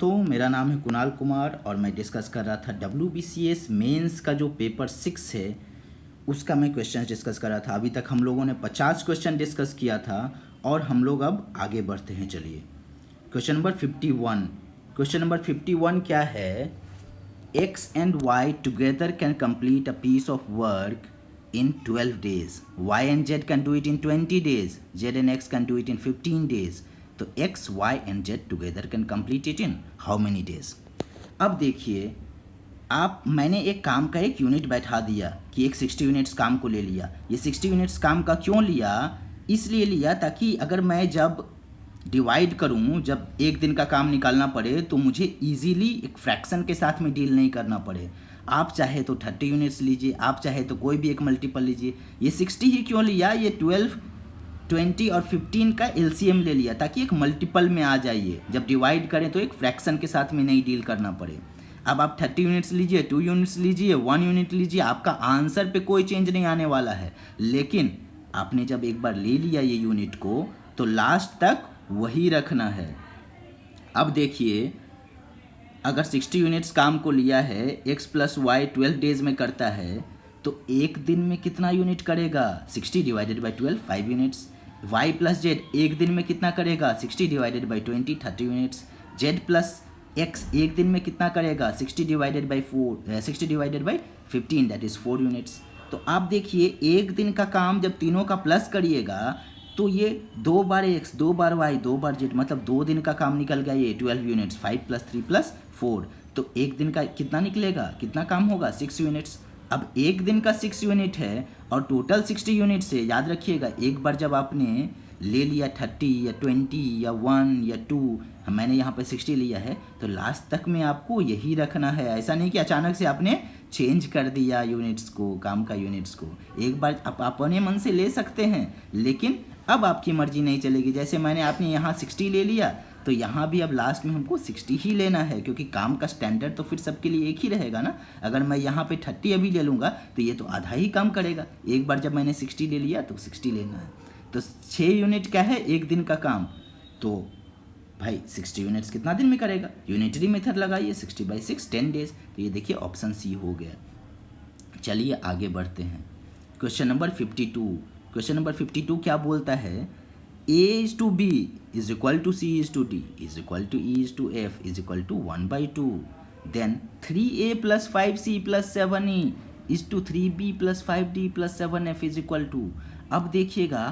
दोस्तों, मेरा नाम है कुणाल कुमार और मैं डिस्कस कर रहा था WBCS मेंस का जो पेपर 6 है उसका मैं क्वेश्चन डिस्कस कर रहा था। अभी तक हम लोगों ने 50 क्वेश्चन डिस्कस किया था और हम लोग अब आगे बढ़ते हैं। चलिए क्वेश्चन नंबर 51। क्वेश्चन नंबर 51 क्या है? X and Y together can complete a piece of work in 12 days. Y and Z can do it in 20 days. Z and X can do it in 15 days. तो X, Y and Z together can complete it in how many days? अब देखिए, मैंने एक काम का एक unit बैठा दिया कि एक 60 यूनिट्स काम को ले लिया। ये 60 यूनिट्स काम का क्यों लिया? इसलिए लिया ताकि अगर मैं जब डिवाइड करूँ, जब एक दिन का काम निकालना पड़े तो मुझे इजीली एक फ्रैक्शन के साथ में डील नहीं करना पड़े। आप चाहे तो 30 यूनिट्स लीजिए, आप चाहे तो कोई भी एक मल्टीपल लीजिए। ये 60 ही क्यों लिया? ये 12, 20 और 15 का एलसीएम ले लिया ताकि एक मल्टीपल में आ जाइए। जब डिवाइड करें तो एक फ्रैक्शन के साथ में नहीं डील करना पड़े। अब आप 30 यूनिट्स लीजिए, 2 यूनिट्स लीजिए, 1 यूनिट लीजिए, आपका आंसर पे कोई चेंज नहीं आने वाला है। लेकिन आपने जब एक बार ले लिया ये यूनिट को तो लास्ट तक वही रखना है। अब देखिए, अगर 60 यूनिट्स काम को लिया है, x + y 12 डेज में करता है तो एक दिन में कितना यूनिट करेगा? 60 divided by 12, 5 units. y + z एक दिन में कितना करेगा? 60 divided by 20, 30 units. z + x एक दिन में कितना करेगा? 60 divided by 15, that is 4 units. तो आप देखिए, एक दिन का काम जब तीनों का प्लस करिएगा तो ये 2 बार x, 2 बार y, 2 बार z, मतलब 2 दिन का काम निकल गया। ये 12 यूनिट्स, 5 + 3 + 4, तो एक दिन का कितना निकलेगा? कितना काम होगा? 6 यूनिट्स। अब एक दिन का 6 यूनिट है और टोटल 60 यूनिट्स है। याद रखिएगा, एक बार जब आपने ले लिया 30 या 20 या 1 या 2, मैंने यहाँ पे 60 लिया है, तो लास्ट तक में आपको यही रखना है। ऐसा नहीं कि अचानक से आपने चेंज कर दिया यूनिट्स को, काम का यूनिट्स को। एक बार आप अपने मन से ले सकते हैं, लेकिन अब आपकी मर्जी नहीं चलेगी। जैसे आपने यहाँ 60 ले लिया तो यहाँ भी अब लास्ट में हमको 60 ही लेना है, क्योंकि काम का स्टैंडर्ड तो फिर सबके लिए एक ही रहेगा ना। अगर मैं यहाँ पे 30 अभी ले लूँगा तो ये तो आधा ही काम करेगा। एक बार जब मैंने 60 ले लिया तो 60 लेना है। तो 6 यूनिट क्या है? एक दिन का काम। तो भाई 60 यूनिट्स कितना दिन में करेगा? यूनिटरी मेथड लगाइए, 60/6, 10 डेज। तो ये देखिए ऑप्शन सी हो गया। चलिए आगे बढ़ते हैं। Question number 52। क्वेश्चन नंबर 52 क्या बोलता है? A/B = C/D = E/F = 1/2. Then 3A + 5C + 7E = 3B + 5D + 7F = अब देखिएगा,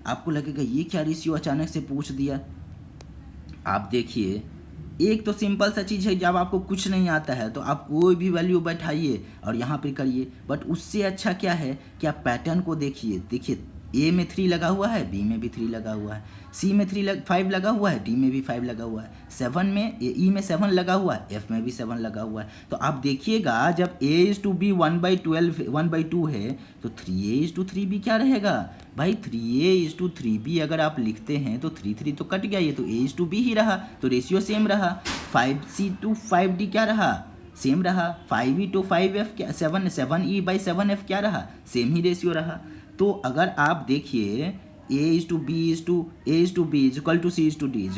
आपको लगेगा ये क्या रेशियो अचानक से पूछ दिया। आप देखिए, एक तो सिंपल सा चीज़ है, जब आपको कुछ नहीं आता है तो आप कोई भी वैल्यू बैठाइए और यहाँ पे करिए। बट उससे अच्छा क्या है कि आप पैटर्न को देखिए A में 3 लगा हुआ है, B में भी 3 लगा हुआ है, C में 5 लगा हुआ है, D में भी 5 लगा हुआ है, 7 में E में 7 लगा हुआ है, F में भी 7 लगा हुआ है। तो आप देखिएगा, जब A/B 1/12 1/2 है तो 3A/3B क्या रहेगा? भाई 3A/3B अगर आप लिखते हैं तो 3 तो कट गया, ये तो A/B ही रहा, तो रेशियो सेम रहा। 5C/5D क्या रहा? सेम रहा। 5E/5F क्या? 7E/7F क्या रहा? सेम ही रेशियो रहा। तो अगर आप देखिए, A/B = C/D =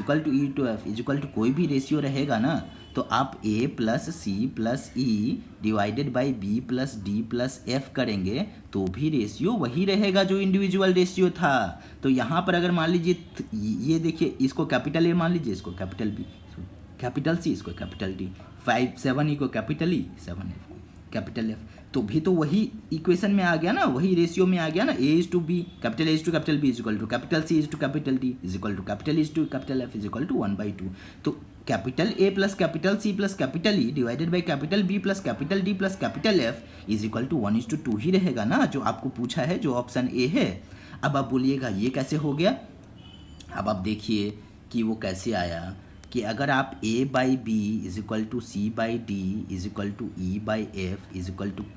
E/F कोई भी रेशियो रहेगा ना, तो आप A + C + E / B + D + F करेंगे तो भी रेशियो वही रहेगा जो इंडिविजुअल रेशियो था। तो यहाँ पर अगर मान लीजिए, ये देखिए, इसको कैपिटल A मान लीजिए, इसको कैपिटल B, कैपिटल C, इसको कैपिटल D, 7E को कैपिटल E, 7F को कैपिटल F, तो भी तो वही इक्वेशन में आ गया ना, वही रेशियो में आ गया ना। A/B, capital A/B = capital C/D capital E/कैपिटल F = 1/2। तो capital A + capital C + capital E / capital B + capital D + capital F = 1:2 ही रहेगा ना, जो आपको पूछा है, जो ऑप्शन A है। अब आप बोलिएगा ये कैसे हो गया? अब आप देखिए कि वो कैसे आया, कि अगर आप A/B = C/D = E/F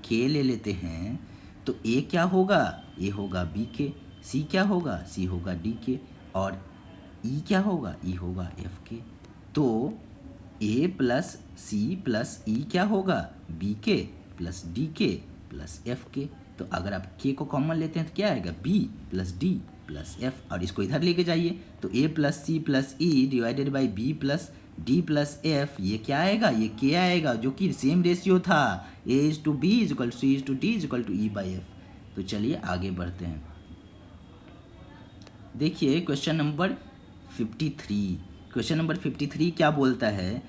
K ले लेते हैं तो A क्या होगा? A होगा BK, C क्या होगा? C होगा DK, और E क्या होगा? E होगा FK। तो A + C + E क्या होगा? BK + DK + FK। तो अगर आप K को कॉमन लेते हैं तो क्या आएगा? B + D + F, और इसको इधर लेके जाइए तो A + C + E / B + D plus F, ये क्या आएगा, ये के आएगा, जो कि सेम रेशियो था A/B = C/D = E/F। तो चलिए आगे बढ़ते हैं। देखिए क्वेश्चन नंबर 53। क्वेश्चन नंबर 53 क्या बोलता है,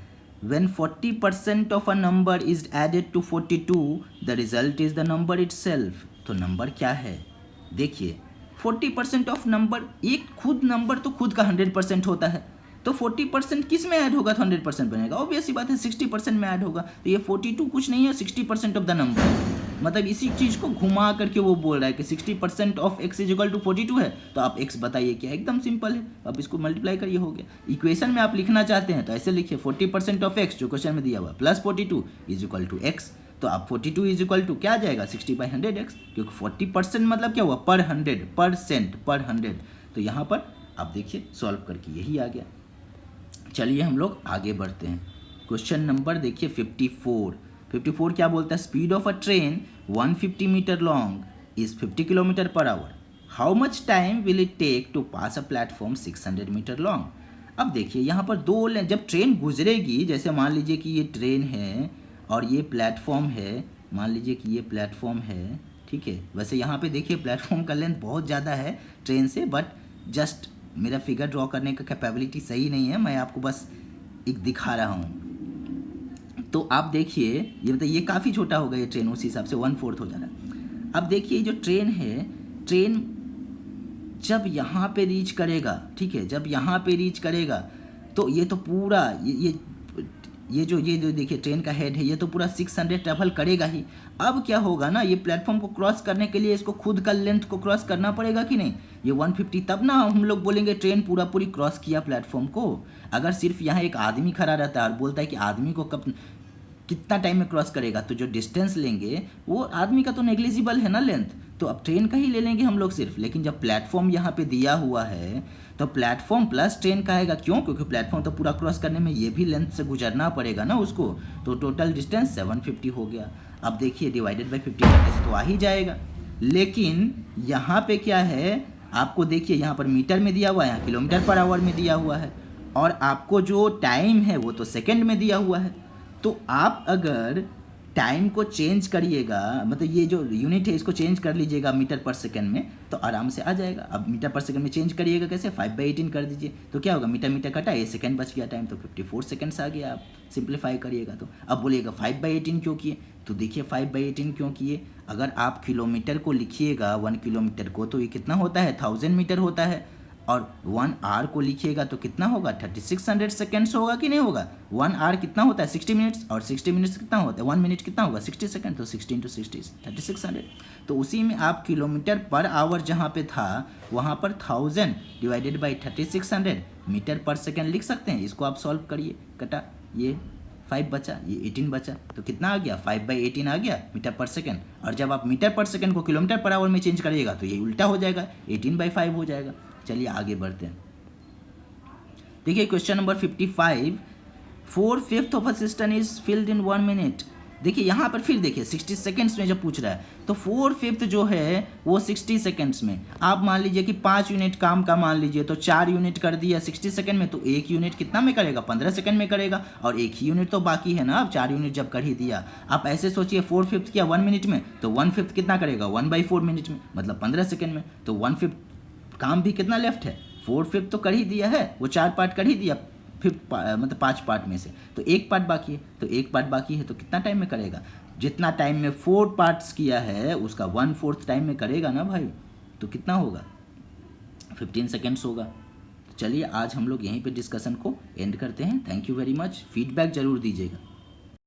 when 40% of a number is added to 42 the result is the number itself। तो नंबर क्या है, देखिए 40% ऑफ नंबर, एक खुद नंबर तो खुद का 100% होता है, तो 40% किस में ऐड होगा तो 100% बनेगा, ऑब्वियस ही बात है 60% में ऐड होगा। तो ये 42 कुछ नहीं है, 60% ऑफ द नंबर, मतलब इसी चीज़ को घुमा करके वो बोल रहा है कि 60% ऑफ x = 42 है, तो आप x बताइए क्या, एकदम सिंपल है, अब इसको मल्टीप्लाई करिए, हो गया। इक्वेशन में आप लिखना चाहते हैं तो ऐसे लिखिए 40% ऑफ x जो क्वेश्चन में दिया हुआ प्लस 42 = x, तो आप 42 = क्या आ जाएगा 60/100x, क्योंकि 40% मतलब क्या हुआ पर 100%। तो यहाँ पर आप देखिए सॉल्व करके यही आ गया। चलिए हम लोग आगे बढ़ते हैं। क्वेश्चन नंबर देखिए 54 क्या बोलता है, speed of a train 150 metre long is 50 km/h, how much time will it take to pass a platform 600 metre long. अब देखिए यहाँ पर दो जब ट्रेन गुजरेगी, जैसे मान लीजिए कि ये ट्रेन है और ये प्लेटफॉर्म है, मान लीजिए कि ये प्लेटफॉर्म है, ठीक है। वैसे यहाँ पे देखिए प्लेटफॉर्म का लेंथ बहुत ज़्यादा है ट्रेन से, बट जस्ट मेरा फिगर ड्रॉ करने का कैपेबिलिटी सही नहीं है, मैं आपको बस एक दिखा रहा हूँ। तो आप देखिए ये मतलब ये काफ़ी छोटा होगा ये ट्रेन, उस हिसाब से 1/4 हो जा रहा है। अब देखिए जो ट्रेन है, ट्रेन जब यहाँ पे रीच करेगा, ठीक है, जब यहाँ पे रीच करेगा तो ये तो पूरा ये जो देखिए ट्रेन का हेड है, ये तो पूरा 600 ट्रैवल करेगा ही। अब क्या होगा ना, ये प्लेटफॉर्म को क्रॉस करने के लिए इसको खुद का लेंथ को क्रॉस करना पड़ेगा कि नहीं, ये 150, तब ना हम लोग बोलेंगे ट्रेन पूरी क्रॉस किया प्लेटफॉर्म को। अगर सिर्फ यहाँ एक आदमी खड़ा रहता है और बोलता है कि आदमी को कितना टाइम में क्रॉस करेगा, तो जो डिस्टेंस लेंगे वो आदमी का तो नेग्लिजिबल है ना लेंथ, तो अब ट्रेन का ही ले लेंगे हम लोग सिर्फ। लेकिन जब प्लेटफॉर्म यहाँ पे दिया हुआ है तो प्लेटफॉर्म प्लस ट्रेन का आएगा, क्यों, क्योंकि प्लेटफॉर्म तो पूरा क्रॉस करने में ये भी लेंथ से गुजरना पड़ेगा ना उसको, तो टोटल डिस्टेंस 750 हो गया। अब देखिए डिवाइडेड बाई 50 करने से तो आ ही जाएगा, लेकिन यहाँ पे क्या है, आपको देखिए यहाँ पर मीटर में दिया हुआ है, यहाँ km/h में दिया हुआ है, और आपको जो टाइम है वो तो सेकेंड में दिया हुआ है। तो आप अगर टाइम को चेंज करिएगा, मतलब ये जो यूनिट है इसको चेंज कर लीजिएगा मीटर/सेकंड में, तो आराम से आ जाएगा। अब मीटर/सेकंड में चेंज करिएगा कैसे, 5/18 कर दीजिए, तो क्या होगा, मीटर कटा, ये सेकंड बच गया टाइम, तो 54 सेकंड्स आ गया। आप सिंप्लीफाई करिएगा तो अब बोलिएगा 5/18 क्यों किए, तो देखिए 5/18 क्यों किए, अगर आप किलोमीटर को लिखिएगा 1 किलोमीटर को, तो ये कितना होता है 1000 मीटर होता है, और 1 आवर को लिखिएगा तो कितना होगा 3600 सेकेंड्स होगा कि नहीं होगा। 1 आवर कितना होता है 60 मिनट्स, और 60 मिनट्स कितना होता है 1 मिनट कितना होगा 60 सेकेंड, तो 16 × 60 3600। तो उसी में आप km/h जहाँ पे था वहाँ पर 1000 डिवाइडेड बाई 3600 मीटर/सेकेंड लिख सकते हैं। इसको आप सॉल्व करिए, कटा, ये 5 बचा, ये 18 बचा, तो कितना आ गया 5/18 आ गया मीटर/सेकेंड। और जब आप मीटर/सेकेंड को km/h में चेंज करिएगा तो ये उल्टा हो जाएगा, 18/5 हो जाएगा। चलिए आगे बढ़ते हैं। देखिए question number 55, 4/5 of a system is filled in 1 minute. देखिए यहाँ पर फिर देखिए 60 सेकेंड्स में जब पूछ रहा है तो 4/5 जो है वो 60 सेकेंड्स में, आप मान लीजिए कि 5 यूनिट काम का मान लीजिए, तो 4 यूनिट कर दिया 60 सेकेंड में, तो 1 यूनिट कितना में करेगा 15 सेकेंड में करेगा, और 1 ही यूनिट तो बाकी है ना, अब 4 यूनिट जब कर ही दिया। आप ऐसे सोचिए 4/5 किया 1 मिनट में, तो 1/5 कितना करेगा 1/4 मिनट में, मतलब 15 सेकेंड में, तो 1/5 काम भी कितना लेफ्ट है 4/5 तो कर ही दिया है, वो 4 पार्ट कर ही दिया, 5 मतलब 5 पार्ट में से तो 1 पार्ट बाकी है, तो 1 पार्ट बाकी है तो कितना टाइम में करेगा, जितना टाइम में 4 पार्ट्स किया है उसका 1/4 टाइम में करेगा ना भाई, तो कितना होगा 15 सेकेंड्स होगा। तो चलिए आज हम लोग यहीं पे डिस्कशन को एंड करते हैं। Thank you very much, feedback ज़रूर दीजिएगा।